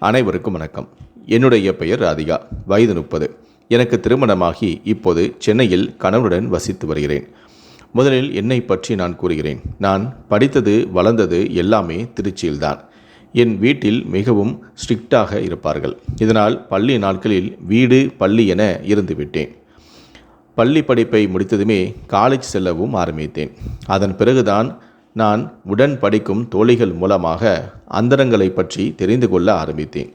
அனைவருக்கும் வணக்கம். என்னுடைய பெயர் ராதிகா. வயது 30. எனக்கு திருமணமாகி இப்போது சென்னையில் கணவனுடன் வசித்து வருகிறேன். முதலில் என்னை பற்றி நான் கூறுகிறேன். நான் படித்தது வளர்ந்தது எல்லாமே திருச்சியில்தான். என் வீட்டில் மிகவும் ஸ்ட்ரிக்டாக இருப்பார்கள். இதனால் பள்ளி நாட்களில் வீடு பள்ளி என இருந்துவிட்டேன். பள்ளி படிப்பை முடித்ததுமே காலேஜ் செல்லவும் ஆரம்பித்தேன். அதன் பிறகுதான் நான் உடன் படிக்கும் தோழிகள் மூலமாக அந்தரங்களை பற்றி தெரிந்து கொள்ள ஆரம்பித்தேன்.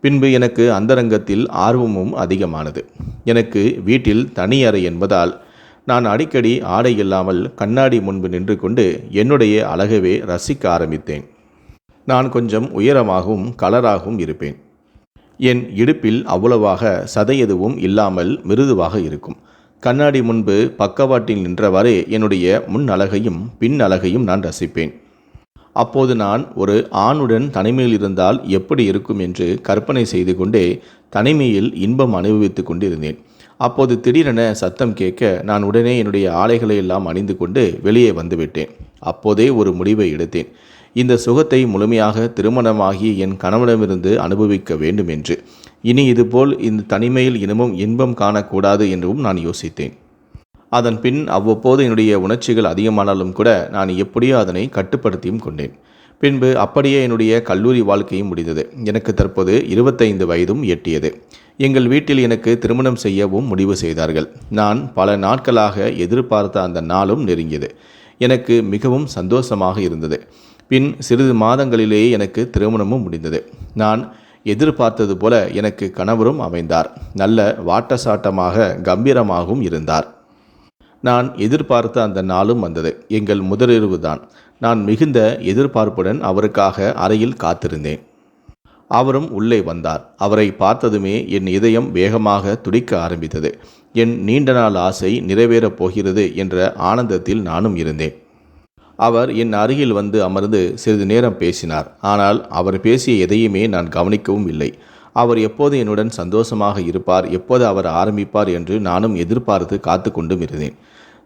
பின்பு எனக்கு அந்தரங்கத்தில் ஆர்வமும் அதிகமானது. எனக்கு வீட்டில் தனி அறை என்பதால் நான் அடிக்கடி ஆடை இல்லாமல் கண்ணாடி முன்பு நின்று கொண்டு என்னுடைய அழகவே ரசிக்க ஆரம்பித்தேன். நான் கொஞ்சம் உயரமாகவும் கலராகவும் இருப்பேன். என் இடுப்பில் அவ்வளவாக சதை எதுவும் இல்லாமல் மிருதுவாக இருக்கும். கண்ணாடி முன்பு பக்கவாட்டில் நின்றவாறே என்னுடைய முன் அழகையும் பின் அழகையும் நான் ரசிப்பேன். அப்போது நான் ஒரு ஆணுடன் தனிமையில் இருந்தால் எப்படி இருக்கும் என்று கற்பனை செய்து கொண்டே தனிமையில் இன்பம் அனுபவித்து கொண்டிருந்தேன். அப்போது திடீரென சத்தம் கேட்க நான் உடனே என்னுடைய ஆடைகளை எல்லாம் அணிந்து கொண்டு வெளியே வந்துவிட்டேன். அப்போதே ஒரு முடிவை எடுத்தேன். இந்த சுகத்தை முழுமையாக திருமணமாகி என் கணவனிடமிருந்து அனுபவிக்க வேண்டும் என்று. இனி இதுபோல் இந்த தனிமையில் இனமும் இன்பம் காணக்கூடாது என்றும் நான் யோசித்தேன். அதன் பின் அவ்வப்போது என்னுடைய உணர்ச்சிகள் அதிகமானாலும் கூட நான் எப்படியோ அதனை கட்டுப்படுத்தியும் கொண்டேன். பின்பு அப்படியே என்னுடைய கல்லூரி வாழ்க்கையும் முடிந்தது. எனக்கு தற்போது 25 வயதும் எட்டியது. எங்கள் வீட்டில் எனக்கு திருமணம் செய்யவும் முடிவு செய்தார்கள். நான் பல நாட்களாக எதிர்பார்த்த அந்த நாளும் நெருங்கியது. எனக்கு மிகவும் சந்தோஷமாக இருந்தது. பின் சிறிது மாதங்களிலேயே எனக்கு திருமணமும் முடிந்தது. நான் எதிர்பார்த்தது போல எனக்கு கணவரும் அமைந்தார். நல்ல வாட்டசாட்டமாக கம்பீரமாகவும் இருந்தார். நான் எதிர்பார்த்த அந்த நாளும் வந்தது. எங்கள் முதலிரவு தான். நான் மிகுந்த எதிர்பார்ப்புடன் அவருக்காக அறையில் காத்திருந்தேன். அவரும் உள்ளே வந்தார். அவரை பார்த்ததுமே என் இதயம் வேகமாக துடிக்க ஆரம்பித்தது. என் நீண்ட நாள் ஆசை நிறைவேறப் போகிறது என்ற ஆனந்தத்தில் நானும் இருந்தேன். அவர் என் அருகில் வந்து அமர்ந்து சிறிது நேரம் பேசினார். ஆனால் அவர் பேசிய எதையுமே நான் கவனிக்கவும் இல்லை. அவர் எப்போது என்னுடன் சந்தோஷமாக இருப்பார், எப்போது அவர் ஆரம்பிப்பார் என்று நானும் எதிர்பார்த்து காத்து கொண்டும் இருந்தேன்.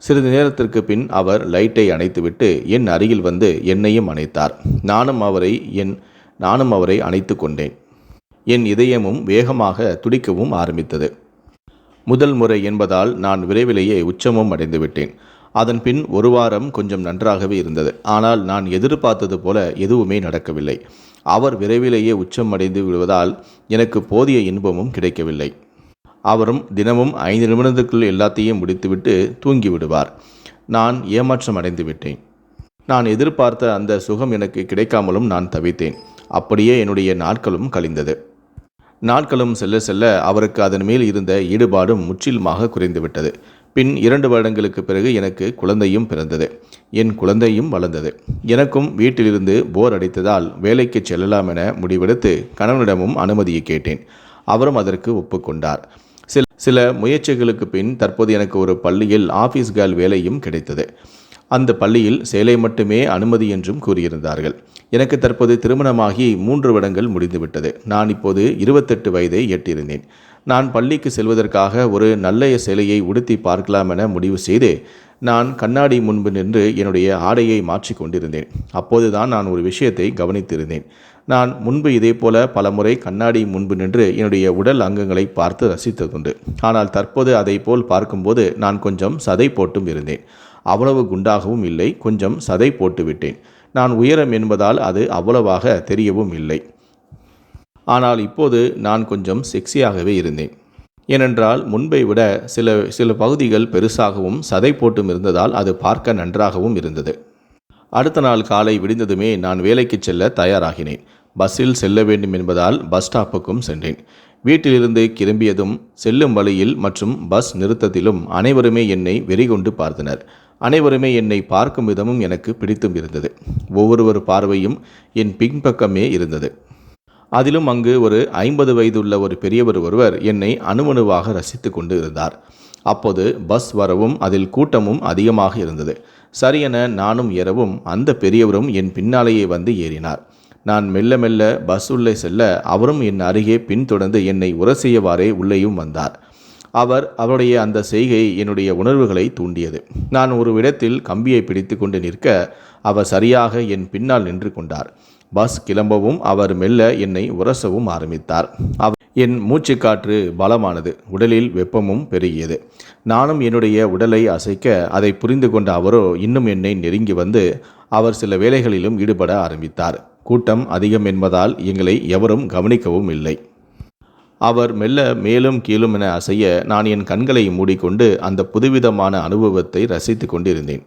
சிறிது நேரத்திற்கு பின் அவர் லைட்டை அணைத்துவிட்டு என் அருகில் வந்து என்னையும் அணைத்தார். நானும் அவரை அணைத்து கொண்டேன். என் இதயமும் வேகமாக துடிக்கவும் ஆரம்பித்தது. முதல் முறை என்பதால் நான் விரைவிலேயே உச்சமும் அடைந்து விட்டேன். அதன் பின் ஒரு வாரம் கொஞ்சம் நன்றாகவே இருந்தது. ஆனால் நான் எதிர்பார்த்தது போல எதுவுமே நடக்கவில்லை. அவர் விரைவிலேயே உச்சம் அடைந்து விடுவதால் எனக்கு போதிய இன்பமும் கிடைக்கவில்லை. அவரும் தினமும் 5 நிமிடத்துக்குள் எல்லாத்தையும் முடித்துவிட்டு தூங்கி விடுவார். நான் ஏமாற்றம் அடைந்து விட்டேன். நான் எதிர்பார்த்த அந்த சுகம் எனக்கு கிடைக்காமலும் நான் தவித்தேன். அப்படியே என்னுடைய நாட்களும் கழிந்தது. நாட்களும் செல்ல செல்ல அவருக்கு அதன் மேல் இருந்த ஈடுபாடும் முற்றிலுமாக குறைந்துவிட்டது. பின் 2 வருடங்களுக்கு பிறகு எனக்கு குழந்தையும் பிறந்தது. என் குழந்தையும் வளர்ந்தது. எனக்கும் வீட்டிலிருந்து போர் அடித்ததால் வேலைக்கு செல்லலாம் என முடிவெடுத்து கணவனிடமும் அனுமதியை கேட்டேன். அவரும் அதற்கு ஒப்புக்கொண்டார். சில முயற்சிகளுக்கு பின் தற்போது எனக்கு ஒரு பள்ளியில் ஆஃபீஸ் கேர்ள் வேலையும் கிடைத்தது. அந்த பள்ளியில் சேலை மட்டுமே அனுமதி என்றும் கூறியிருந்தார்கள். எனக்கு தற்போது திருமணமாகி 3 வருடங்கள் முடிந்துவிட்டது. நான் இப்போது 28 வயதை எட்டியிருந்தேன். நான் பள்ளிக்கு செல்வதற்காக ஒரு நல்ல சேலையை உடுத்தி பார்க்கலாம் என முடிவு செய்து நான் கண்ணாடி முன்பு நின்று என்னுடைய ஆடையை மாற்றி கொண்டிருந்தேன். அப்போதுதான் நான் ஒரு விஷயத்தை கவனித்திருந்தேன். நான் முன்பு இதே போல பலமுறை கண்ணாடி முன்பு நின்று என்னுடைய உடல் அங்கங்களை பார்த்து ரசித்ததுண்டு. ஆனால் தற்போது அதை போல் பார்க்கும்போது நான் கொஞ்சம் சதை போட்டும் இருந்தேன். அவ்வளவு குண்டாகவும் இல்லை, கொஞ்சம் சதை போட்டு விட்டேன். நான் உயரம் என்பதால் அது அவ்வளவாக தெரியவும் இல்லை. ஆனால் இப்போது நான் கொஞ்சம் செக்ஸியாகவே இருந்தேன். ஏனென்றால் முன்பை விட சில பகுதிகள் பெருசாகவும் சதை போட்டும் இருந்ததால் அது பார்க்க நன்றாகவும் இருந்தது. அடுத்த நாள் காலை விடிந்ததுமே நான் வேலைக்கு செல்ல தயாராகினேன். பஸ்ஸில் செல்ல வேண்டும் என்பதால் பஸ் ஸ்டாப்புக்கும் சென்றேன். வீட்டிலிருந்து கிளம்பியதும் செல்லும் வழியில் மற்றும் பஸ் நிறுத்தத்திலும் அனைவருமே என்னை வெறிகொண்டு பார்த்தனர். அனைவருமே என்னை பார்க்கும் விதமும் எனக்கு பிடித்தும் இருந்தது. ஒவ்வொருவர் பார்வையும் என் பின்பக்கமே இருந்தது. அதிலும் அங்கு ஒரு 50 வயதுள்ள ஒரு பெரியவர் ஒருவர் என்னை அணுவணுவாக ரசித்து கொண்டு இருந்தார். அப்போது பஸ் வரவும் அதில் கூட்டமும் அதிகமாக இருந்தது. சரியென நானும் ஏறவும் அந்த பெரியவரும் என் பின்னாலேயே வந்து ஏறினார். நான் மெல்ல மெல்ல பஸ் உள்ளே செல்ல அவரும் என் அருகே பின்தொடர்ந்து என்னை உரசியவாறே உள்ளேயும் வந்தார். அவருடைய அந்த செய்கை என்னுடைய உணர்வுகளை தூண்டியது. நான் ஒரு இடத்தில் கம்பியை பிடித்து கொண்டு நிற்க அவர் சரியாக என் பின்னால் நின்று கொண்டார். பஸ் கிளம்பவும் அவர் மெல்ல என்னை உரசவும் ஆரம்பித்தார். என் மூச்சுக்காற்று பலமானது, உடலில் வெப்பமும் பெருகியது. நானும் என்னுடைய உடலை அசைக்க அதை புரிந்து கொண்ட அவரோ இன்னும் என்னை நெருங்கி வந்து அவர் சில வேலைகளிலும் ஈடுபட ஆரம்பித்தார். கூட்டம் அதிகம் என்பதால் எங்களை எவரும் கவனிக்கவும் இல்லை. அவர் மெல்ல மேலும் கீழும் என அசைய நான் என் கண்களை மூடிக்கொண்டு அந்த புதுவிதமான அனுபவத்தை ரசித்து கொண்டிருந்தேன்.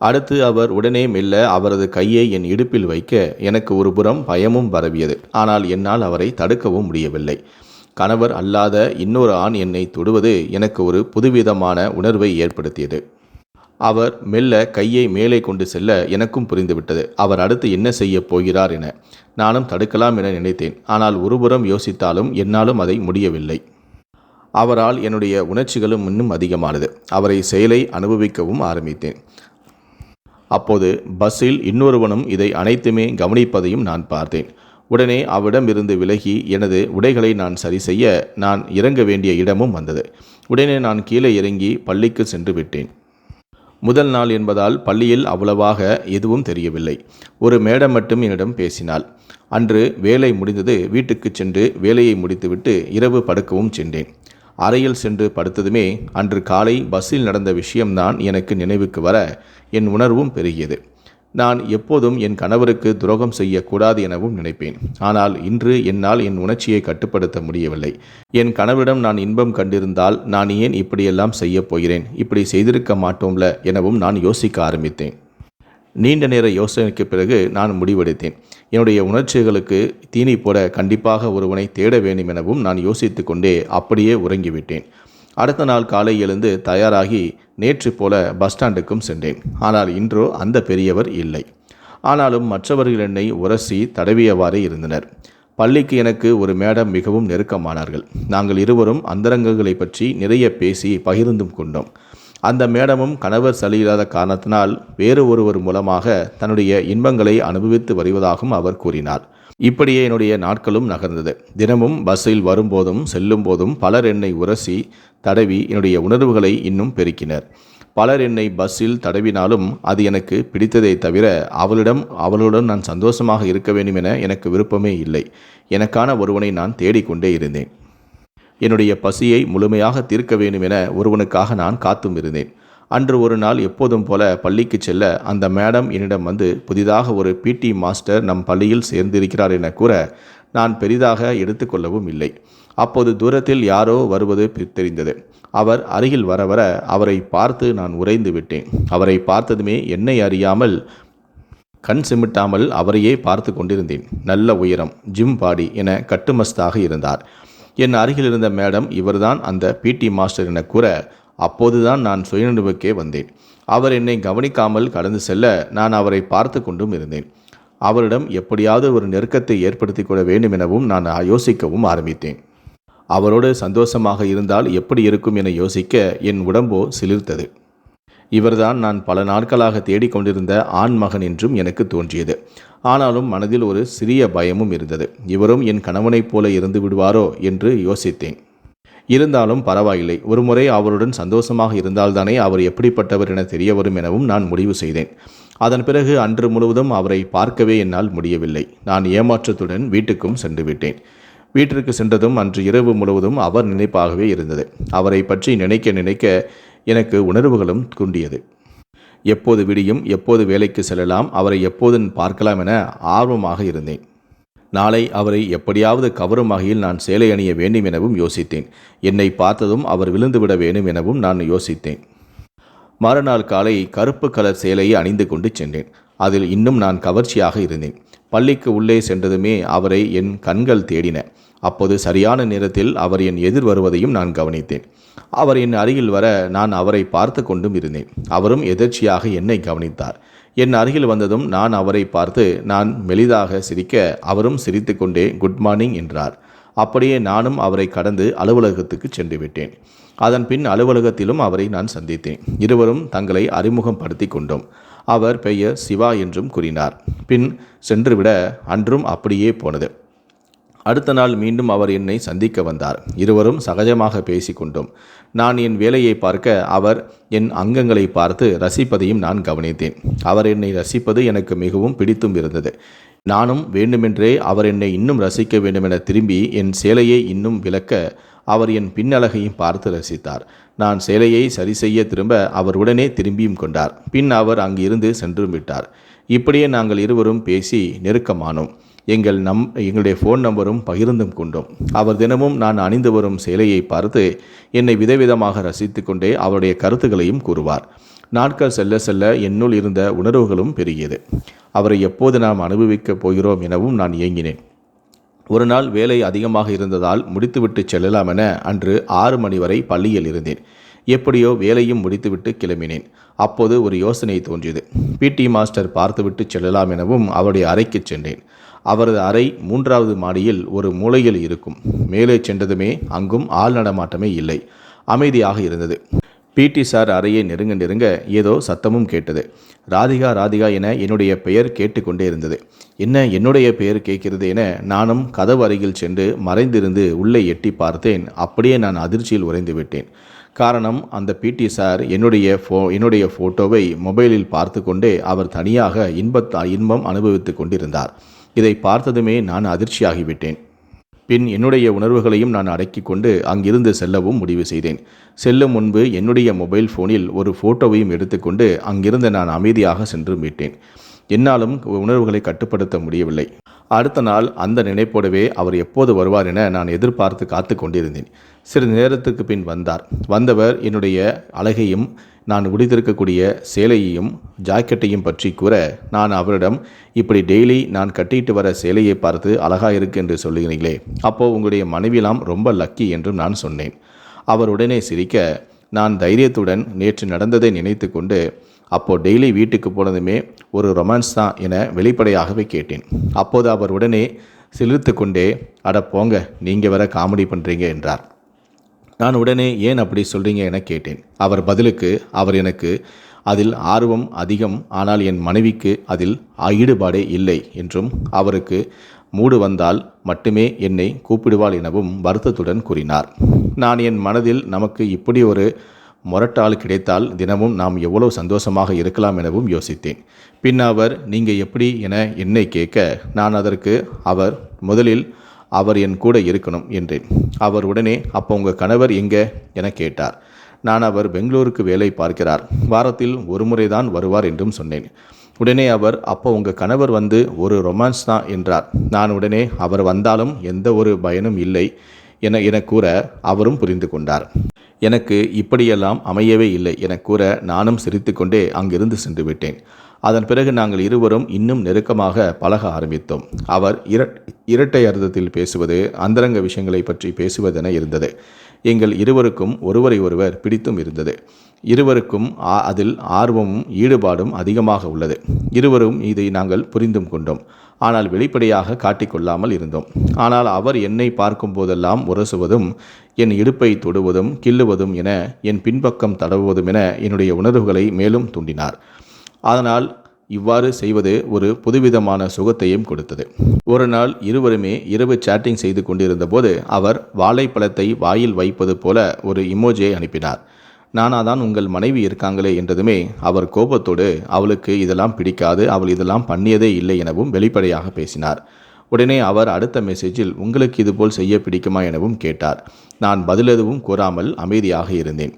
அடுத்து அவர் உடனே மெல்ல அவரது கையை என் இடுப்பில் வைக்க எனக்கு ஒரு புறம் பயமும் பரவியது. ஆனால் என்னால் அவரை தடுக்கவும் முடியவில்லை. கணவர் அல்லாத இன்னொரு ஆண் என்னை தொடுவது எனக்கு ஒரு புதுவிதமான உணர்வை ஏற்படுத்தியது. அவர் மெல்ல கையை மேலே கொண்டு செல்ல எனக்கும் புரிந்துவிட்டது அவர் அடுத்து என்ன செய்ய போகிறார் என. நானும் தடுக்கலாம் என நினைத்தேன். ஆனால் ஒருபுறம் யோசித்தாலும் என்னாலும் அதை முடியவில்லை. அவரால் என்னுடைய உணர்ச்சிகளும் இன்னும் அதிகமானது. அவரை செயலை அனுபவிக்கவும் ஆரம்பித்தேன். அப்போது பஸ்ஸில் இன்னொருவனும் இதை அனைத்துமே கவனிப்பதையும் நான் பார்த்தேன். உடனே அவ்விடமிருந்து விலகி எனது உடைகளை நான் சரி செய்ய நான் இறங்க வேண்டிய இடமும் வந்தது. உடனே நான் கீழே இறங்கி பள்ளிக்கு சென்று விட்டேன். முதல் நாள் என்பதால் பள்ளியில் அவ்வளவாக எதுவும் தெரியவில்லை. ஒரு மேடம் மட்டும் என்னிடம் பேசினாள். அன்று வேலை முடிந்தது. வீட்டுக்கு சென்று வேலையை முடித்துவிட்டு இரவு படுக்கவும் சென்றேன். அறையில் சென்று படுத்ததுமே அன்று காலை பஸ்ஸில் நடந்த விஷயம்தான் எனக்கு நினைவுக்கு வர என் உணர்வும் பெருகியது. நான் எப்போதும் என் கணவருக்கு துரோகம் செய்யக்கூடாது எனவும் நினைப்பேன். ஆனால் இன்று என்னால் என் உணர்ச்சியை கட்டுப்படுத்த முடியவில்லை. என் கணவரிடம் நான் இன்பம் கண்டிருந்தால் நான் ஏன் இப்படியெல்லாம் செய்ய போகிறேன், இப்படி செய்திருக்க மாட்டோம்ல எனவும் நான் யோசிக்க ஆரம்பித்தேன். நீண்ட நேர யோசனைக்கு பிறகு நான் முடிவெடுத்தேன். என்னுடைய உணர்ச்சிகளுக்கு தீனி போட கண்டிப்பாக ஒருவனை தேட வேண்டும் எனவும் நான் யோசித்து கொண்டே அப்படியே உறங்கிவிட்டேன். அடுத்த நாள் காலை எழுந்து தயாராகி நேற்று போல பஸ் ஸ்டாண்டுக்கும் சென்றேன். ஆனால் இன்றோ அந்த பெரியவர் இல்லை. ஆனாலும் மற்றவர்கள் என்னை உரசி தடவியவாறே இருந்தனர். பள்ளிக்கு எனக்கு ஒரு மேடம் மிகவும் நெருக்கமானார்கள். நாங்கள் இருவரும் அந்தரங்கங்களை பற்றி நிறைய பேசி பகிர்ந்தும் கொண்டோம். அந்த மேடமும் கணவர் சரியில்லாத காரணத்தினால் வேறு ஒருவர் மூலமாக தன்னுடைய இன்பங்களை அனுபவித்து வருவதாகவும் அவர் கூறினார். இப்படியே என்னுடைய நாட்களும் நகர்ந்தது. தினமும் பஸ்ஸில் வரும்போதும் செல்லும் போதும் பலர் என்னை உரசி தடவி என்னுடைய உணர்வுகளை இன்னும் பெருக்கினர். பலர் என்னை பஸ்ஸில் தடவினாலும் அது எனக்கு பிடித்ததை தவிர அவளுடன் நான் சந்தோஷமாக இருக்க வேண்டும் என எனக்கு விருப்பமே இல்லை. எனக்கான ஒருவனை நான் தேடிக்கொண்டே இருந்தேன். என்னுடைய பசியை முழுமையாக தீர்க்க வேண்டும் என ஒருவனுக்காக நான் காத்தும் இருந்தேன். அன்று ஒரு நாள் எப்போதும் போல பள்ளிக்கு செல்ல அந்த மேடம் என்னிடம் வந்து புதிதாக ஒரு பிடி மாஸ்டர் நம் பள்ளியில் சேர்ந்திருக்கிறார் என கூற நான் பெரிதாக எடுத்துக்கொள்ளவும் இல்லை. அப்போது தூரத்தில் யாரோ வருவது தெரிந்தது. அவர் அருகில் வர வர அவரை பார்த்து நான் உறைந்து விட்டேன். அவரை பார்த்ததுமே என்னை அறியாமல் கண் சிமிட்டாமல் அவரையே பார்த்து கொண்டிருந்தேன். நல்ல உயரம், ஜிம் பாடி என கட்டுமஸ்தாக இருந்தார். என் அருகில் இருந்த மேடம் இவர்தான் அந்த பிடி மாஸ்டர் என கூற அப்போதுதான் நான் சுயநினைவுக்கே வந்தேன். அவர் என்னை கவனிக்காமல் கடந்து செல்ல நான் அவரை பார்த்து கொண்டும் இருந்தேன். அவரிடம் எப்படியாவது ஒரு நெருக்கத்தை ஏற்படுத்தி கொள்ள வேண்டும் எனவும் நான் யோசிக்கவும் ஆரம்பித்தேன். அவரோடு சந்தோஷமாக இருந்தால் எப்படி இருக்கும் என யோசிக்க என் உடம்போ சிலிர்த்தது. இவர்தான் நான் பல நாட்களாக தேடிக்கொண்டிருந்த ஆண் மகன் என்றும் எனக்கு தோன்றியது. ஆனாலும் மனதில் ஒரு சிறிய பயமும் இருந்தது. இவரும் என் கணவனைப் போல இருந்து விடுவாரோ என்று யோசித்தேன். இருந்தாலும் பரவாயில்லை, ஒருமுறை அவருடன் சந்தோஷமாக இருந்தால்தானே அவர் எப்படிப்பட்டவர் என தெரிய வரும் எனவும் நான் முடிவு செய்தேன். அதன் பிறகு அன்று முழுவதும் அவரை பார்க்கவே என்னால் முடியவில்லை. நான் ஏமாற்றத்துடன் வீட்டுக்கும் சென்று விட்டேன். வீட்டிற்கு சென்றதும் அன்று இரவு முழுவதும் அவர் நினைப்பாகவே இருந்தது. அவரை பற்றி நினைக்க நினைக்க எனக்கு உணர்வுகளும் குண்டியது. எப்போது விடியும், எப்போது வேலைக்கு செல்லலாம், அவரை எப்போது பார்க்கலாம் என ஆர்வமாக இருந்தேன். நாளை அவரை எப்படியாவது கவரும் வகையில் நான் சேலை அணிய வேண்டும் எனவும் யோசித்தேன். என்னை பார்த்ததும் அவர் விழுந்துவிட வேண்டும் எனவும் நான் யோசித்தேன். மறுநாள் காலை கருப்பு கலர் சேலையை அணிந்து கொண்டு சென்றேன். அதில் இன்னும் நான் கவர்ச்சியாக இருந்தேன். பள்ளிக்கு உள்ளே சென்றதுமே அவரை என் கண்கள் தேடின. அப்போது சரியான நேரத்தில் அவர் என் எதிர் வருவதையும் நான் கவனித்தேன். அவர் என் அருகில் வர நான் அவரை பார்த்து கொண்டும் இருந்தேன். அவரும் எதர்ச்சியாக என்னை கவனித்தார். என் அருகில் வந்ததும் நான் அவரை பார்த்து நான் மெலிதாக சிரிக்க அவரும் சிரித்து கொண்டே குட் மார்னிங் என்றார். அப்படியே நானும் அவரை கடந்து அலுவலகத்துக்கு சென்று விட்டேன். அதன் பின் அலுவலகத்திலும் அவரை நான் சந்தித்தேன். இருவரும் தங்களை அறிமுகப்படுத்தி கொண்டோம். அவர் பெயர் சிவா என்றும் கூறினார். பின் சென்றுவிட அன்றும் அப்படியே போனது. அடுத்த நாள் மீண்டும் அவர் என்னை சந்திக்க வந்தார். இருவரும் சகஜமாக பேசிக்கொண்டோம். நான் என் வேலையை பார்க்க அவர் என் அங்கங்களை பார்த்து ரசிப்பதையும் நான் கவனித்தேன். அவர் என்னை ரசிப்பது எனக்கு மிகவும் பிடித்தும் இருந்தது. நானும் வேண்டுமென்றே அவர் என்னை இன்னும் ரசிக்க வேண்டுமென திரும்பி என் சேலையை இன்னும் விளக்க அவர் என் பின்னழகையும் பார்த்து ரசித்தார். நான் சேலையை சரி செய்ய திரும்ப அவர் உடனே திரும்பியும் கொண்டார். பின் அவர் அங்கிருந்து சென்று விட்டார். இப்படியே நாங்கள் இருவரும் பேசி நெருக்கமானோம். எங்களுடைய ஃபோன் நம்பரும் பகிர்ந்தும் கொண்டோம். அவர் தினமும் நான் அணிந்து வரும் சேலையை பார்த்து என்னை விதவிதமாக ரசித்து கொண்டே அவருடைய கருத்துக்களையும் கூறுவார். நாட்கள் செல்ல செல்ல என்னுள் இருந்த உணர்வுகளும் பெருகியது. அவரை எப்போது நாம் அனுபவிக்கப் போகிறோம் எனவும் நான் ஏங்கினேன். ஒரு நாள் வேலை அதிகமாக இருந்ததால் முடித்துவிட்டு செல்லலாம் என அன்று 6 மணி வரை பள்ளியில் இருந்தேன். எப்படியோ வேலையும் முடித்துவிட்டு கிளம்பினேன். அப்போது ஒரு யோசனை தோன்றியது. பிடி மாஸ்டர் பார்த்துவிட்டு செல்லலாம் எனவும் அவருடைய அறைக்கு சென்றேன். அவரது அறை 3வது மாடியில் ஒரு மூலையில் இருக்கும். மேலே சென்றதுமே அங்கும் ஆள் நடமாட்டமே இல்லை. அமைதியாக இருந்தது. பிடி சார் அறையை நெருங்க ஏதோ சத்தமும் கேட்டது. ராதிகா ராதிகா என என்னுடைய பெயர் கேட்டுக்கொண்டே இருந்தது. என்ன என்னுடைய பெயர் கேட்கிறது என நானும் கதவு அருகில் சென்று மறைந்திருந்து உள்ளே எட்டி பார்த்தேன். அப்படியே நான் அதிர்ச்சியில் உறைந்து விட்டேன். காரணம், அந்த பிடி சார் என்னுடைய ஃபோட்டோவை மொபைலில் பார்த்து கொண்டே அவர் தனியாக இன்பம் அனுபவித்து கொண்டிருந்தார். இதை பார்த்ததுமே நான் அதிர்ச்சியாகிவிட்டேன். பின் என்னுடைய உணர்வுகளையும் நான் அடக்கி கொண்டு அங்கிருந்து செல்லவும் முடிவு செய்தேன். செல்லும் முன்பு என்னுடைய மொபைல் ஃபோனில் ஒரு ஃபோட்டோவையும் எடுத்துக்கொண்டு அங்கிருந்து நான் அமைதியாக சென்று விட்டேன். என்னாலும் உணர்வுகளை கட்டுப்படுத்த முடியவில்லை. அடுத்த நாள் அந்த நினைப்போடவே அவர் எப்போது வருவார் என நான் எதிர்பார்த்து காத்து கொண்டிருந்தேன். சிறிது நேரத்துக்கு பின் வந்தார். வந்தவர் என்னுடைய அழகையும் நான் உடுத்திருக்கக்கூடிய சேலையையும் ஜாக்கெட்டையும் பற்றி கூற, நான் அவரிடம், இப்படி டெய்லி நான் கட்டிட்டு வர சேலையை பார்த்து அழகாக இருக்கு என்று சொல்லுகிறீங்களே, அப்போது உங்களுடைய மனைவிலாம் ரொம்ப லக்கி என்றும் நான் சொன்னேன். அவர் உடனே சிரிக்க, நான் தைரியத்துடன் நேற்று நடந்ததை நினைத்து கொண்டு, அப்போது டெய்லி வீட்டுக்கு போனதுமே ஒரு ரொமான்ஸ் தான் என வெளிப்படையாகவே கேட்டேன். அப்போது அவர் உடனே சிலிர்த்து கொண்டே, அட போங்க, நீங்கள் வேற காமெடி பண்ணுறீங்க என்றார். நான் உடனே ஏன் அப்படி சொல்கிறீங்க என கேட்டேன். அவர் பதிலுக்கு, அவர் எனக்கு அதில் ஆர்வம் அதிகம், ஆனால் என் மனைவிக்கு அதில் ஈடுபாடே இல்லை என்றும் அவருக்கு மூடு வந்தால் மட்டுமே என்னை கூப்பிடுவாள் எனவும் வருத்தத்துடன் கூறினார். நான் என் மனதில் நமக்கு இப்படி ஒரு முரட்டாள் கிடைத்தால் தினமும் நாம் எவ்வளவு சந்தோஷமாக இருக்கலாம் எனவும் யோசித்தேன். பின் அவர், நீங்கள் எப்படி என என்னை கேட்க, நான் அதற்கு முதலில் அவர் என் கூட இருக்கணும் என்றேன். அவர் உடனே, அப்போ உங்கள் கணவர் எங்கே என கேட்டார். நான், அவர் பெங்களூருக்கு வேலை பார்க்கிறார், வாரத்தில் ஒரு முறை தான் வருவார் என்றும் சொன்னேன். உடனே அவர், அப்போ உங்கள் கணவர் வந்து ஒரு ரொமான்ஸ் தான் என்றார். நான் உடனே, அவர் வந்தாலும் எந்த ஒரு பயனும் இல்லை என கூற அவரும் புரிந்து கொண்டார். எனக்கு இப்படியெல்லாம் அமையவே இல்லை என கூற நானும் சிரித்து கொண்டே அங்கிருந்து சென்று விட்டேன். அதன் பிறகு நாங்கள் இருவரும் இன்னும் நெருக்கமாக பழக ஆரம்பித்தோம். அவர் இரட்டை அர்த்தத்தில் பேசுவது, அந்தரங்க விஷயங்களை பற்றி பேசுவதென இருந்தது. எங்கள் இருவருக்கும் ஒருவரை ஒருவர் பிடித்தும் இருந்தது. இருவருக்கும் அதில் ஆர்வமும் ஈடுபாடும் அதிகமாக உள்ளது. இருவரும் இதை நாங்கள் புரிந்தும் கொண்டோம். ஆனால் வெளிப்படையாக காட்டிக்கொள்ளாமல் இருந்தோம். ஆனால் அவர் என்னை பார்க்கும் போதெல்லாம் உரசுவதும், என் இடுப்பை தொடுவதும் கிள்ளுவதும் என, என் பின்பக்கம் தடவுவதும் என என்னுடைய உணர்வுகளை மேலும் தூண்டினார். அதனால் இவ்வாறு செய்வது ஒரு புதுவிதமான சுகத்தையும் கொடுத்தது. ஒரு நாள் இருவருமே இரவு சேட்டிங் செய்து கொண்டிருந்த போது அவர் வாழைப்பழத்தை வாயில் வைப்பது போல ஒரு இமோஜியை அனுப்பினார். நானாதான் உங்கள் மனைவி இருக்காங்களே என்றதுமே அவர் கோபத்தோடு, அவளுக்கு இதெல்லாம் பிடிக்காது, அவள் இதெல்லாம் பண்ணியதே இல்லை எனவும் வெளிப்படையாக பேசினார். உடனே அவர் அடுத்த மெசேஜில், உங்களுக்கு இதுபோல் செய்ய பிடிக்குமா எனவும் கேட்டார். நான் பதில் எதுவும் கூறாமல் அமைதியாக இருந்தேன்.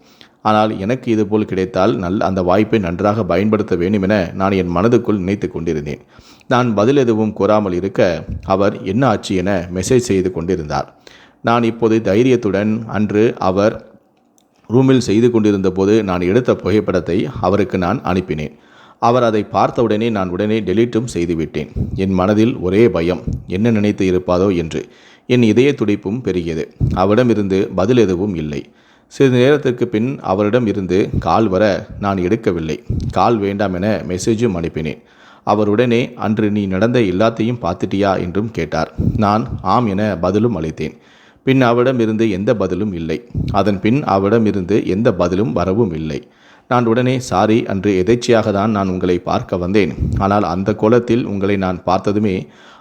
ஆனால் எனக்கு இதுபோல் கிடைத்தால் அந்த வாய்ப்பை நன்றாக பயன்படுத்த வேண்டும் என நான் என் மனதுக்குள் நினைத்து கொண்டிருந்தேன். நான் பதில் எதுவும் கூறாமல் இருக்க அவர் என்ன ஆச்சு என மெசேஜ் செய்து கொண்டிருந்தார். நான் இப்போது தைரியத்துடன், அன்று அவர் ரூமில் செய்து கொண்டிருந்த போது நான் எடுத்த புகைப்படத்தை அவருக்கு நான் அனுப்பினேன். அவர் அதை பார்த்தவுடனே நான் உடனே டெலீட்டும் செய்துவிட்டேன். என் மனதில் ஒரே பயம், என்ன நினைத்து இருப்பாதோ என்று. என் இதய துடிப்பும் பெருகியது. அவரிடமிருந்து பதில் எதுவும் இல்லை. சிறிது நேரத்திற்கு பின் அவரிடம் இருந்து கால் வர நான் எடுக்கவில்லை. கால் வேண்டாம் என மெசேஜும் அனுப்பினேன். அவர் உடனே, அன்று நீ நடந்த எல்லாத்தையும் பார்த்துட்டியா என்றும் கேட்டார். நான் ஆம் என பதிலும் அளித்தேன். பின் அவரிடமிருந்து எந்த பதிலும் இல்லை. அதன் பின் அவரிடமிருந்து எந்த பதிலும் வரவும் இல்லை. நான் உடனே, சாரி, அன்று எதேச்சையாக தான் நான் உங்களை பார்க்க வந்தேன். ஆனால் அந்த கோலத்தில் உங்களை நான் பார்த்ததுமே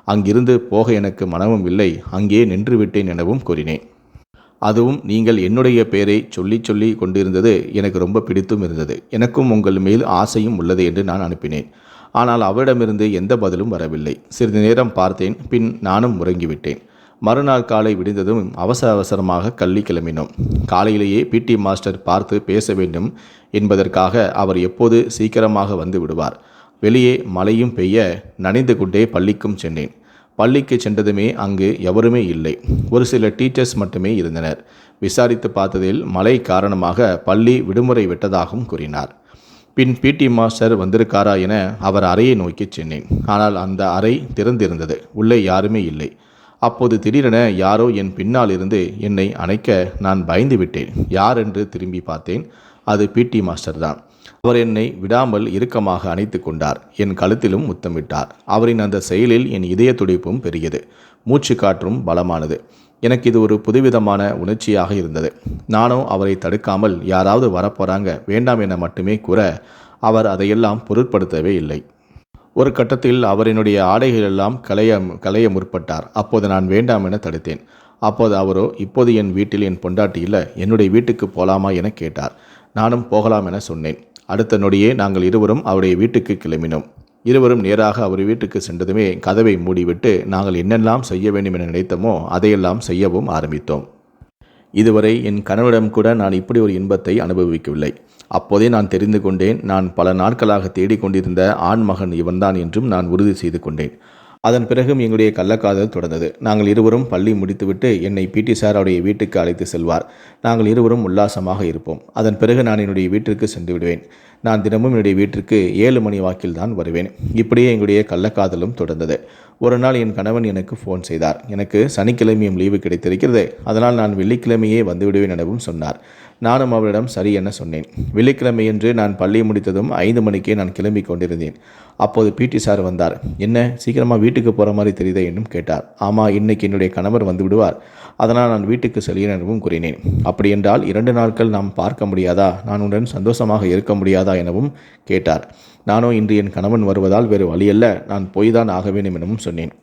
அங்கிருந்து போக எனக்கு மனமும் இல்லை, அங்கே நின்று விட்டேன் எனவும் கூறினேன். அதுவும் நீங்கள் என்னுடைய பெயரை சொல்லி சொல்லி கொண்டிருந்தது எனக்கு ரொம்ப பிடித்தும் இருந்தது. எனக்கும் உங்கள் மேல் ஆசையும் உள்ளது என்று நான் அனுப்பினேன். ஆனால் அவரிடமிருந்து எந்த பதிலும் வரவில்லை. சிறிது நேரம் பார்த்தேன். பின் நானும் உறங்கிவிட்டேன். மறுநாள் காலை விடிந்ததும் அவசரமாக கள்ளி கிளம்பினோம். காலையிலேயே பிடி மாஸ்டர் பார்த்து பேச வேண்டும் என்பதற்காக அவர் எப்போது சீக்கிரமாக வந்து விடுவார். வெளியே மழையும் பெய்ய நனைந்து கொண்டே பள்ளிக்கும் சென்றேன். பள்ளிக்கு சென்றதுமே அங்கு எவருமே இல்லை. ஒரு சில டீச்சர்ஸ் மட்டுமே இருந்தனர். விசாரித்து பார்த்ததில் மழை காரணமாக பள்ளி விடுமுறை விட்டதாகவும் கூறினார். பின் பிடி மாஸ்டர் வந்திருக்காரா என அவர் அறையை நோக்கி சென்றேன். ஆனால் அந்த அறை திறந்திருந்தது. உள்ளே யாருமே இல்லை. அப்போது திடீரென யாரோ என் பின்னால் இருந்து என்னை அணைக்க நான் பயந்து விட்டேன். யார் என்று திரும்பி பார்த்தேன். அது பிடி மாஸ்டர் தான். அவர் என்னை விடாமல் இறுக்கமாக அணைத்து கொண்டார். என் கழுத்திலும் முத்தமிட்டார். அவரின் அந்த செயலில் என் இதய துடிப்பும் பெரியது. மூச்சு காற்றும் பலமானது. எனக்கு இது ஒரு புதுவிதமான உணர்ச்சியாக இருந்தது. நானும் அவரை தடுக்காமல் யாராவது வரப்போறாங்க வேண்டாம் என மட்டுமே கூற அவர் அதையெல்லாம் பொருட்படுத்தவே இல்லை. ஒரு கட்டத்தில் அவர் என்னுடைய ஆடைகளெல்லாம் களைய முற்பட்டார். அப்போது நான் வேண்டாம் என தடுத்தேன். அப்போது அவரோ, இப்போது என் வீட்டில் என் பொண்டாட்டி இல்லை, என்னுடைய வீட்டுக்கு போகலாமா என கேட்டார். நானும் போகலாம் என சொன்னேன். அடுத்த நொடியே நாங்கள் இருவரும் அவருடைய வீட்டுக்கு கிளம்பினோம். இருவரும் நேராக அவர் வீட்டுக்கு சென்றதுமே கதவை மூடிவிட்டு நாங்கள் என்னெல்லாம் செய்ய வேண்டும் என நினைத்தோமோ அதையெல்லாம் செய்யவும் ஆரம்பித்தோம். இதுவரை என் கணவனிடம் கூட நான் இப்படி ஒரு இன்பத்தை அனுபவிக்கவில்லை. அப்போதே நான் தெரிந்து கொண்டேன், நான் பல நாட்களாக தேடிக்கொண்டிருந்த ஆண்மகன் இவன்தான் என்றும் நான் உறுதி செய்து கொண்டேன். அதன் பிறகும் எங்களுடைய கள்ளக்காதல் தொடர்ந்தது. நாங்கள் இருவரும் பள்ளி முடித்துவிட்டு என்னை பிடி சார் அவருடைய வீட்டுக்கு அழைத்து செல்வார். நாங்கள் இருவரும் உல்லாசமாக இருப்போம். அதன் பிறகு நான் என்னுடைய வீட்டிற்கு சென்று விடுவேன். நான் தினமும் என்னுடைய வீட்டிற்கு 7 மணி வாக்கில் தான் வருவேன். இப்படியே எங்களுடைய கள்ளக்காதலும் தொடர்ந்தது. ஒரு நாள் என் கணவன் எனக்கு ஃபோன் செய்தார். எனக்கு சனிக்கிழமையும் லீவு கிடைத்திருக்கிறது, அதனால் நான் வெள்ளிக்கிழமையே வந்து விடுவேன் எனவும் சொன்னார். நானும் அவரிடம் சரி என சொன்னேன். வெள்ளிக்கிழமையன்று நான் பள்ளி முடித்ததும் 5 மணிக்கே நான் கிளம்பி கொண்டிருந்தேன். அப்போது பிடி சார் வந்தார். என்ன சீக்கிரமாக வீட்டுக்கு போகிற மாதிரி தெரியுதே என்றும் கேட்டார். ஆமாம், இன்னைக்கு என்னுடைய கணவர் வந்து விடுவார், அதனால் நான் வீட்டுக்கு செல்கிறேன் எனவும் கூறினேன். அப்படி என்றால் 2 நாட்கள் நாம் பார்க்க முடியாதா, நான் உடன் சந்தோஷமாக இருக்க முடியாதா எனவும் கேட்டார். நானோ இன்று என் கணவன் வருவதால் வேறு வழியல்ல, நான் போய்தான் ஆக வேண்டும் எனவும் சொன்னேன்.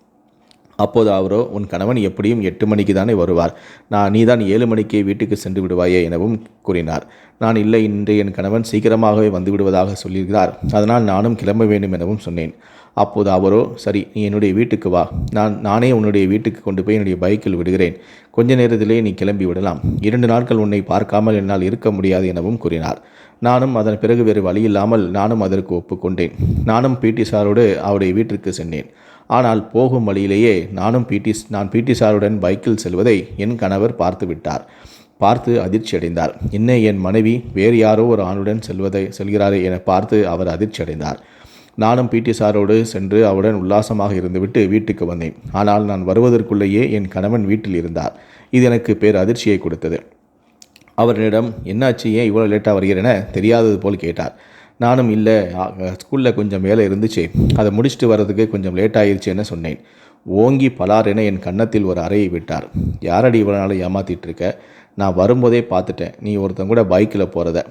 அப்போது அவரோ, உன் கணவன் எப்படியும் 8 மணிக்கு தானே வருவார், நீதான் 7 மணிக்கே வீட்டுக்கு சென்று விடுவாயே எனவும் கூறினார். நான் இல்லை, இன்று என் கணவன் சீக்கிரமாகவே வந்து விடுவதாக சொல்லியிருக்கிறார், அதனால் நானும் கிளம்ப வேண்டும் எனவும் சொன்னேன். அப்போது அவரோ, சரி நீ என்னுடைய வீட்டுக்கு வா, நானே உன்னுடைய வீட்டுக்கு கொண்டு போய் என்னுடைய பைக்கில் விடுகிறேன், கொஞ்ச நேரத்திலே நீ கிளம்பி விடலாம், 2 நாட்கள் உன்னை பார்க்காமல் என்னால் இருக்க முடியாது எனவும் கூறினார். நானும் அதன் பிறகு வேறு வழியில்லாமல் நானும் அதற்கு ஒப்புக்கொண்டேன். நானும் பிடி சாரோடு அவருடைய வீட்டிற்கு சென்றேன். ஆனால் போகும் வழியிலேயே நான் பிடி சாருடன் பைக்கில் செல்வதை என் கணவர் பார்த்து விட்டார். பார்த்து அதிர்ச்சி அடைந்தார். என்ன, என் மனைவி வேறு யாரோ ஒரு ஆணுடன் செல்கிறாரே என பார்த்து அவர் அதிர்ச்சி அடைந்தார். நானும் பிடி சாரோடு சென்று அவருடன் உல்லாசமாக இருந்துவிட்டு வீட்டுக்கு வந்தேன். ஆனால் நான் வருவதற்குள்ளேயே என் கணவன் வீட்டில் இருந்தார். இது எனக்கு அதிர்ச்சியை கொடுத்தது. அவரிடம் என்னாச்சு, ஏன் இவ்வளோ லேட்டாக வருகிறேன தெரியாதது போல் கேட்டார். நானும் இல்லை, ஸ்கூலில் கொஞ்சம் வேலை இருந்துச்சு, அதை முடிச்சுட்டு வர்றதுக்கு கொஞ்சம் லேட் ஆயிடுச்சுன்னு சொன்னேன். ஓங்கி பலார் என என் கன்னத்தில் ஒரு அறையை விட்டார். யாரடி இவ்வளோ நாள் ஏமாற்றிட்டு இருக்க, நான் வரும்போதே பார்த்துட்டேன் நீ ஒருத்தன் கூட பைக்கில் போகிறத,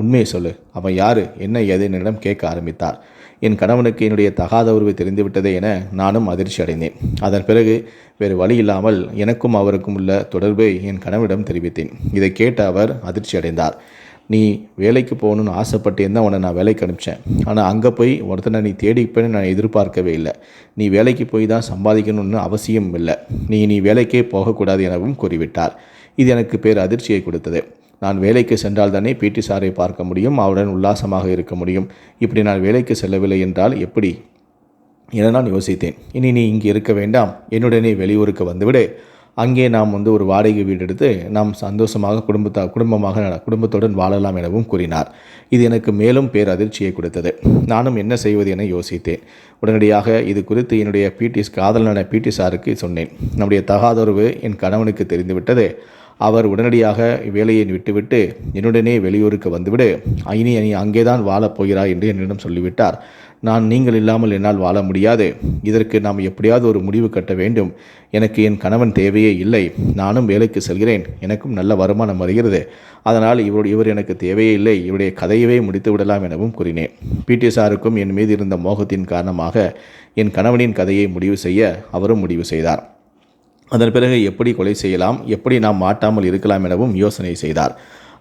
உண்மையை சொல்லு, அவன் யார் என்ன ஏது என்னிடம் கேட்க ஆரம்பித்தார். என் கணவனுக்கு என்னுடைய தகாத உறவு தெரிந்துவிட்டதே என நானும் அதிர்ச்சி அடைந்தேன். அதன் பிறகு வேறு வழி இல்லாமல் எனக்கும் அவருக்கும் உள்ள தொடர்பை என் கணவனிடம் தெரிவித்தேன். இதை கேட்ட அவர் அதிர்ச்சி அடைந்தார். நீ வேலைக்கு போகணுன்னு ஆசைப்பட்டேன் தான் உன்னை நான் வேலைக்கு அனுப்பிச்சேன், ஆனால் அங்கே போய் ஒருத்தனை நீ தேடிப்பேன்னு நான் எதிர்பார்க்கவே இல்லை. நீ வேலைக்கு போய் தான் சம்பாதிக்கணும்னு அவசியம் இல்லை, நீ வேலைக்கே போகக்கூடாது எனவும் கூறிவிட்டார். இது எனக்கு அதிர்ச்சியை கொடுத்தது. நான் வேலைக்கு சென்றால் தானே பிடி சாரை பார்க்க முடியும், அவருடன் உல்லாசமாக இருக்க முடியும். இப்படி நான் வேலைக்கு செல்லவில்லை என்றால் எப்படி என நான் யோசித்தேன். இனி நீ இங்கே இருக்க வேண்டாம், என்னுடனே வெளியூருக்கு வந்துவிடு, அங்கே நாம் ஒரு வாடகை வீடு எடுத்து நாம் சந்தோஷமாக குடும்பத்துடன் வாழலாம் எனவும் கூறினார். இது எனக்கு மேலும் அதிர்ச்சியை கொடுத்தது. நானும் என்ன செய்வது என யோசித்தேன். உடனடியாக இது குறித்து என்னுடைய காதலனான பிடி சாருக்கு சொன்னேன். நம்முடைய தகாதொருவு என் கணவனுக்கு தெரிந்துவிட்டது. அவர் உடனடியாக வேலையை விட்டுவிட்டு என்னுடனே வெளியூருக்கு வந்துவிடு, இனி அங்கேதான் வாழப் போகிறாய் என்று என்னிடம் சொல்லிவிட்டார். நீங்கள் இல்லாமல் என்னால் வாழ முடியாது. இதற்கு நாம் எப்படியாவது ஒரு முடிவு கட்ட வேண்டும். எனக்கு என் கணவன் தேவையே இல்லை. நானும் வேலைக்கு செல்கிறேன். எனக்கும் நல்ல வருமானம் வருகிறது. அதனால் இவர் எனக்கு தேவையே இல்லை. இவருடைய கதையவே முடித்து விடலாம் எனவும் கூறினேன். பிடி சாருக்கும் என் மீது இருந்த மோகத்தின் காரணமாக என் கணவனின் கதையை முடிவு செய்ய அவரும் முடிவு செய்தார். அதன் பிறகு எப்படி கொலை செய்யலாம், எப்படி நாம் மாட்டாமல் இருக்கலாம் எனவும் யோசனை செய்தார்.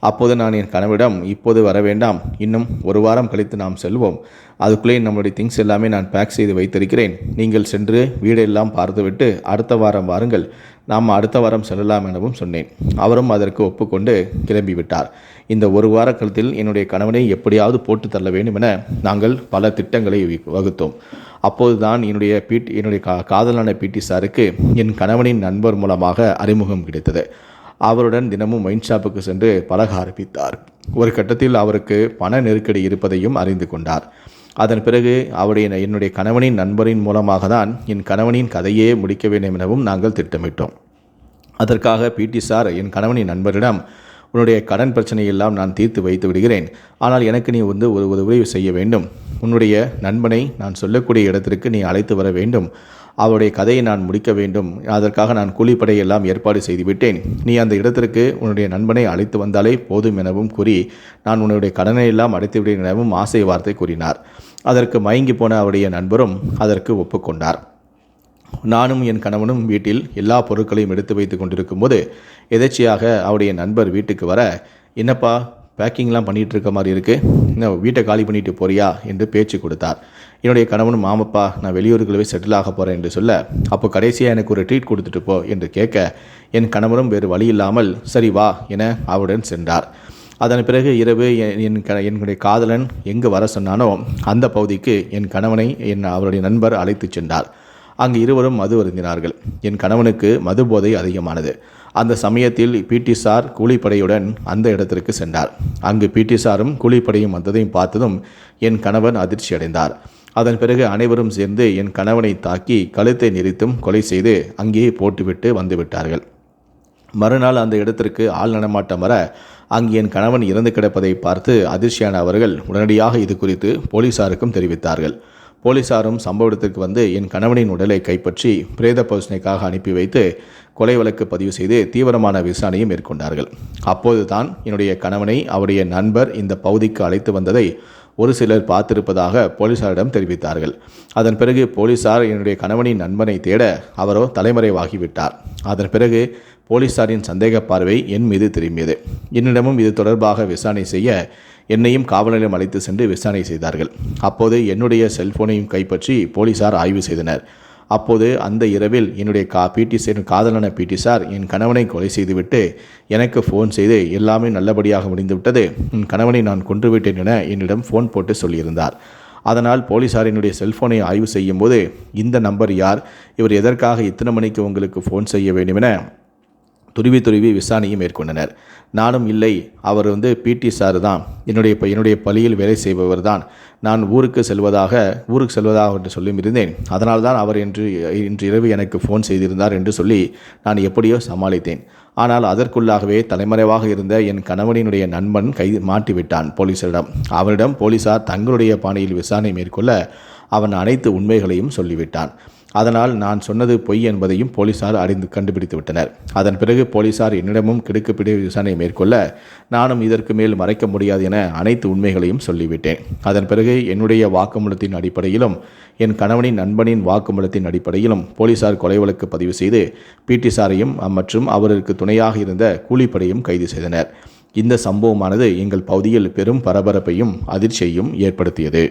அப்போது நான் என் கணவரிடம், இப்போது வர வேண்டாம், இன்னும் ஒரு வாரம் கழித்து நாம் செல்வோம். அதுக்குள்ளே நம்முடைய திங்ஸ் எல்லாமே நான் பேக் செய்து வைத்திருக்கிறேன். நீங்கள் சென்று வீடெல்லாம் பார்த்துவிட்டு அடுத்த வாரம் வாருங்கள், நாம் அடுத்த வாரம் செல்லலாம் எனவும் சொன்னேன். அவரும் அதற்கு ஒப்புக்கொண்டு கிளம்பிவிட்டார். இந்த ஒரு வார காலத்தில் என்னுடைய கணவனை எப்படியாவது போட்டு தள்ள வேண்டும் என நாங்கள் பல திட்டங்களை வகுத்தோம். அப்போதுதான் என்னுடைய காதலான பிடி சாருக்கு என் கணவனின் நண்பர் மூலமாக அறிமுகம் கிடைத்தது. அவருடன் தினமும் ஒயின் ஷாப்புக்கு சென்று பழக ஆரம்பித்தார். ஒரு கட்டத்தில் அவருக்கு பண நெருக்கடி இருப்பதையும் அறிந்து கொண்டார். அதன் பிறகு என்னுடைய கணவனின் நண்பரின் மூலமாக தான் என் கணவனின் கதையே முடிக்க வேண்டும் எனவும் நாங்கள் திட்டமிட்டோம். அதற்காக பிடி சார் என் கணவனின் நண்பரிடம், உன்னுடைய கடன் பிரச்சனையெல்லாம் நான் தீர்த்து வைத்து விடுகிறேன். ஆனால் எனக்கு நீ ஒரு உதவி செய்ய வேண்டும். உன்னுடைய நண்பனை நான் சொல்லக்கூடிய இடத்திற்கு நீ அழைத்து வர வேண்டும். அவருடைய கதையை நான் முடிக்க வேண்டும். அதற்காக நான் கூலிப்படையெல்லாம் ஏற்பாடு செய்துவிட்டேன். நீ அந்த இடத்திற்கு உன்னுடைய நண்பனை அழைத்து வந்தாலே போதும் எனவும் கூறி, நான் உன்னுடைய கடனை எல்லாம் அடைத்து விடுவேன் எனவும் ஆசை வார்த்தை கூறினார். அதற்கு மயங்கி போன அவருடைய நண்பரும் அதற்கு ஒப்புக்கொண்டார். நானும் என் கணவனும் வீட்டில் எல்லா பொருட்களையும் எடுத்து வைத்து கொண்டிருக்கும் போது எதேச்சியாக அவருடைய நண்பர் வீட்டுக்கு வர, என்னப்பா பேக்கிங்லாம் பண்ணிகிட்டு இருக்க மாதிரி இருக்குது, இன்னும் வீட்டை காலி பண்ணிட்டு போறியா என்று பேச்சு கொடுத்தார். என்னுடைய கணவனும், ஆமாப்பா நான் வெளியூர்களவே செட்டில் ஆக போகிறேன் என்று சொல்ல, அப்போ கடைசியாக எனக்கு ஒரு ட்ரீட் கொடுத்துட்டு போ என்று கேட்க, என் கணவரும் வேறு வழி இல்லாமல் சரி வா என அவருடன் சென்றார். அதன் பிறகு இரவு என்னுடைய காதலன் எங்கு வர சொன்னானோ அந்த பகுதிக்கு என் கணவனை அவருடைய நண்பர் அழைத்து சென்றார். அங்கு இருவரும் மது அருந்தினார்கள். என் கணவனுக்கு மது போதை அதிகமானது. அந்த சமயத்தில் பிடி சார் கூலிப்படையுடன் அந்த இடத்திற்கு சென்றார். அங்கு பிடி சாரும் கூலிப்படையும் வந்ததையும் பார்த்ததும் என் கணவன் அதிர்ச்சி அடைந்தார். அதன் பிறகு அனைவரும் சேர்ந்து என் கணவனை தாக்கி கழுத்தை நெரித்தும் கொலை செய்து அங்கேயே போட்டுவிட்டு வந்துவிட்டார்கள். மறுநாள் அந்த இடத்திற்கு ஆள் நடமாட்டம் வர அங்கு என் கணவன் இறந்து கிடப்பதை பார்த்து அதிர்ச்சியான அவர்கள் உடனடியாக இது குறித்து போலீசாருக்கும் தெரிவித்தார்கள். போலீசாரும் சம்பவ இடத்திற்கு வந்து என் கணவனின் உடலை கைப்பற்றி பிரேத பரிசோதனைக்காக அனுப்பி வைத்து கொலை வழக்கு பதிவு செய்து தீவிரமான விசாரணையை மேற்கொண்டார்கள். அப்போது தான் என்னுடைய கணவனை அவருடைய நண்பர் இந்த பகுதிக்கு அழைத்து வந்ததை ஒரு சிலர் பார்த்திருப்பதாக போலீசாரிடம் தெரிவித்தார்கள். அதன் பிறகு போலீசார் என்னுடைய கணவனின் நண்பனை தேட அவரோ தலைமறைவாகிவிட்டார். அதன் பிறகு போலீசாரின் சந்தேக பார்வை என் மீது திரும்பியது. என்னிடமும் இது தொடர்பாக விசாரணை செய்ய என்னையும் காவல் நிலையம் அழைத்து சென்று விசாரணை செய்தார்கள். அப்போது என்னுடைய செல்போனையும் கைப்பற்றி போலீசார் ஆய்வு செய்தனர். அப்போது அந்த இரவில் என்னுடைய காதலான பிடி சார் என் கணவனை கொலை செய்துவிட்டு எனக்கு ஃபோன் செய்து எல்லாமே நல்லபடியாக முடிந்துவிட்டது, என் கணவனை நான் கொன்றுவிட்டேன் என என்னிடம் ஃபோன் போட்டு சொல்லியிருந்தார். அதனால் போலீசார் என்னுடைய செல்போனை ஆய்வு செய்யும் போது இந்த நம்பர் யார், இவர் எதற்காக இத்தனை மணிக்கு உங்களுக்கு ஃபோன் செய்ய வேண்டும் என துருவி விசாரணையை மேற்கொண்டனர். நானும் இல்லை, அவர் பிடி சார் தான், என்னுடைய பள்ளியில் வேலை செய்பவர் தான், நான் ஊருக்கு செல்வதாக என்று சொல்லியிருந்தேன். அதனால் தான் அவர் இன்று இரவு எனக்கு ஃபோன் செய்திருந்தார் என்று சொல்லி நான் எப்படியோ சமாளித்தேன். ஆனால் அதற்குள்ளாகவே தலைமறைவாக இருந்த என் கணவனினுடைய நண்பன் மாட்டிவிட்டான் போலீசாரிடம். அவரிடம் போலீசார் தங்களுடைய பாணியில் விசாரணை மேற்கொள்ள அவன் அனைத்து உண்மைகளையும் சொல்லிவிட்டான். அதனால் நான் சொன்னது பொய் என்பதையும் போலீசார் கண்டுபிடித்து விட்டனர். அதன் பிறகு போலீசார் என்னிடமும் கிடுக்குப்பிடி விசாரணை மேற்கொள்ள நானும் இதற்கு மேல் மறைக்க முடியாது என அனைத்து உண்மைகளையும் சொல்லிவிட்டேன். அதன் பிறகு என்னுடைய வாக்குமூலத்தின் அடிப்படையிலும் என் கணவனின் நண்பனின் வாக்குமூலத்தின் அடிப்படையிலும் போலீசார் கொலை வழக்கு பதிவு செய்து பிடி சாரையும் மற்றும் அவருக்கு துணையாக இருந்த கூலிப்படையும் கைது செய்தனர். இந்த சம்பவமானது எங்கள் பகுதியில் பெரும் பரபரப்பையும் அதிர்ச்சியையும் ஏற்படுத்தியது.